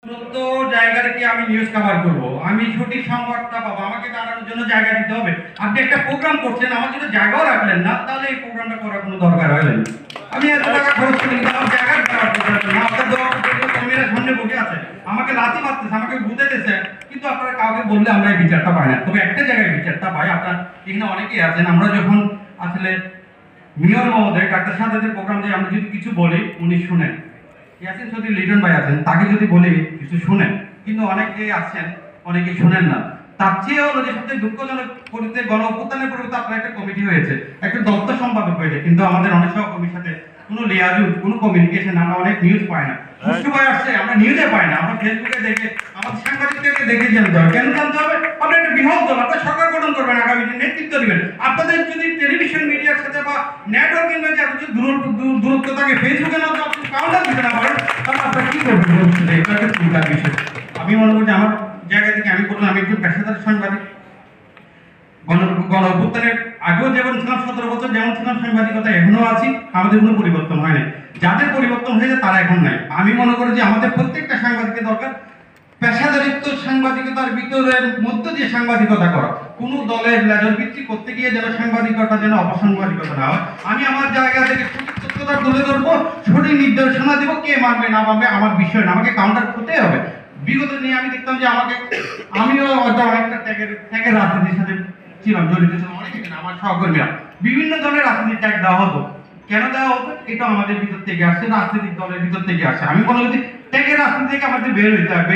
তো জায়গাটা কি আমি নিউজ কভার করব, আমি সঠিক সংবাদটা পাবো, আমাকে দাঁড়ানোর জন্য জায়গা দিতে হবে। আপনি একটা প্রোগ্রাম করছেন, আমার জন্য জায়গাও রাখলেন না, তাহলে এই প্রোগ্রামটা করার কোনো দরকার হয় না। আমি এত টাকা খরচ করি কিন্তু আমার জায়গা ব্যবহার করতে পারবেন না। আপনার কর্মীরা সামনে বসে আছে, আমাকে লাথি মারতেছে, আমাকে বুঝাইতেছে, কিন্তু আপনারা কাউকে বললে আমরা এই বিচারটা পাই না। তবে একটা জায়গায় বিচারটা পাই, আপনার এখানে অনেকেই আছেন, আমরা যখন আসলে মেয়র মহোদয় ডাক্তার সাহেবের প্রোগ্রাম যে আমরা যদি কিছু বলি উনি শুনেন, ইয়াসিন চৌধুরী লিটন ভাই আছেন, তাকে যদি বলি কিছু শুনেন, কিন্তু অনেকে আছেন অনেকে শুনেন না। তার চেয়ে হলো যে সবচেয়ে দুঃখজনক পরিস্থিতি, গণ অভ্যুত্থানের পরিবর্তে আপনার একটা কমিটি হয়েছে, একটা দপ্তর সম্পাদক হয়েছে, কিন্তু আমাদের অনেক সহকর্মীর সাথে কোনো লিয়াজুট, কোনো কমিউনিকেশন, আমরা অনেক নিউজ পাই না। সময় আসছে আমরা নিউজে পাই না, আমরা ফেসবুকে দেখে আমাদের সাংবাদিকদেরকে দেখে জানতে হবে। কেন জানতে হবে? আপনার একটা বৃহৎ দল, আপনার সরকার গঠন করবেন, আগামী দিন নেতৃত্ব দিবেন। আপনাদের যদি টেলিভিশন মিডিয়ার সাথে বা নেটওয়ার্কিং এর সাথে দূরত্ব থাকে, ফেসবুকের মধ্যে আপনি কাউন্টার দিতে না পারেন, তাহলে আপনারা কি করবেন? এটা একটা চিন্তার বিষয়। আমি মনে করি যে আমার জায়গা থেকে আমি বললাম, আমি একজন পেশাদার সাংবাদিক। গণ অভ্যুত্থানের আগেও যেমন ছিলাম, 17 বছর যেমন ছিলাম সাংবাদিকতা, এখনো আছি, আমাদের কোনো পরিবর্তন হয় নাই। যাদের পরিবর্তন হয়েছে তারা এখন নাই। আমি মনে করি যে আমাদের প্রত্যেকটা সাংবাদিকের দরকার পেশাদারিত্ব, সাংবাদিকতার ভিতরের মধ্যে দিয়ে সাংবাদিকতা করা, কোনো দলের লেজর ভিত্তি করতে গিয়ে যেন সাংবাদিকতা যেন অপসাংবাদিকতা না হয়। আমি আমার জায়গা থেকে সঠিক তথ্যটা তুলে ধরবো, সঠিক নির্দেশনা দিব, কে মানবে না মানবে আমার বিষয় না, আমাকে কাউন্টার করতে হবে। বিগত নিয়ে আমি দেখতাম যে আমিও হয়তো অনেকটা ত্যাগের রাজনীতির সাথে ছিলাম, জড়িত ছিলাম, অনেকে আমার সহকর্মীরা বিভিন্ন ধরনের রাজনীতি ত্যাগ দেওয়া হতো। কেন দেওয়া হতো? এটা আমাদের ভিতর থেকে আসছে, রাজনৈতিক দলের ভিতর থেকে আসে। আমি মনে করি ত্যাগের রাজনীতি থেকে আমাদের বের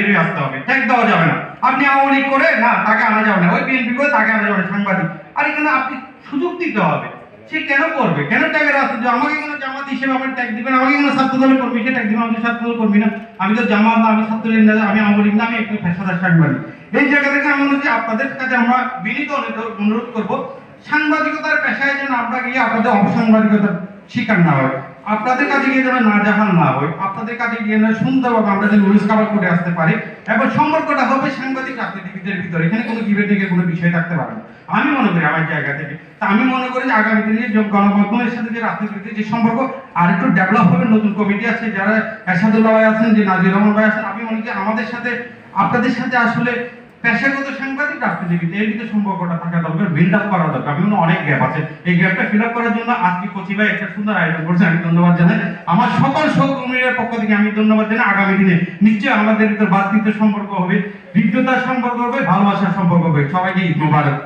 হয়ে আসতে হবে। ত্যাগ দেওয়া যাবে না। আপনি আওয়ামী লীগ করে না, তাকে আনা যাবে না, ওই বিএনপি করে তাকে আনা যাবে না, সাংবাদিক। আর এখানে আপনি সুযোগ দিতে হবে। সে কেন করবে? কেন ত্যাগের রাজনীতি? আমাকে কেন জামাত হিসেবে আমার ত্যাগ দিবেন? আমাকে কেন ছাত্র দলের কর্মী হিসেবে ত্যাগ দিবেন? আমি ছাত্র দল কর্মী না, আমি তো জামাত না, আমি ছাত্রলীগ না, আমি আওয়ামী লীগ না, আমি একটু পেশাদার সাংবাদিক। এই জায়গা থেকে আমি মনে হচ্ছে আপনাদের কাছে আমরা বিনীত অনুরোধ করবো, সাংবাদিকতার পেশায় যেন আমরা গিয়ে আপনাদের অপসাংবাদিকতার শিকার না হয়, আপনাদের কাছে গিয়ে যেন নাজাহাল না হয়, আপনাদের কাছে গিয়ে সুন্দরভাবে আমরা যেন নিউজ কভার করে আসতে পারি, এবং সম্পর্কটা হবে সাংবাদিক রাজনীতিবিদদের ভিতরে। এখানে কোনো গিভের থেকে কোনো বিষয় থাকতে পারে না। আমি মনে করি আমার জায়গা থেকে, তা আমি মনে করি যে আগামী দিনে গণমাধ্যমের সাথে যে রাজনীতিবিদদের যে সম্পর্ক আর একটু ডেভেলপ হবে। নতুন কমিটি আছে, যারা এরশাদুল্লাহ ভাই আছেন, যে নাজির রহমান ভাই আছেন, আমি মনে করি আমাদের সাথে আপনাদের সাথে আসলে পেশাগত সাংবাদিক রাজনীতিবিদ এর ভিতরে সম্পর্কটা থাকা দরকার, বিল্ড আপ করা দরকার। আমি অনেক গ্যাপ আছে, এই গ্যাপটা ফিল আপ করার জন্য আজকে কোচি ভাই একটা সুন্দর আয়োজন করছে, আমি ধন্যবাদ জানাই। আমার সকল সহকর্মীদের পক্ষ থেকে আমি ধন্যবাদ জানাই। আগামী দিনে নিশ্চয়ই আমাদের ভিতরে ভ্রাতৃত্বের সম্পর্ক হবে, বিদ্যুতার সম্পর্ক হবে, ভালোবাসার সম্পর্ক হবে। সবাইকে ঈদ মোবারক।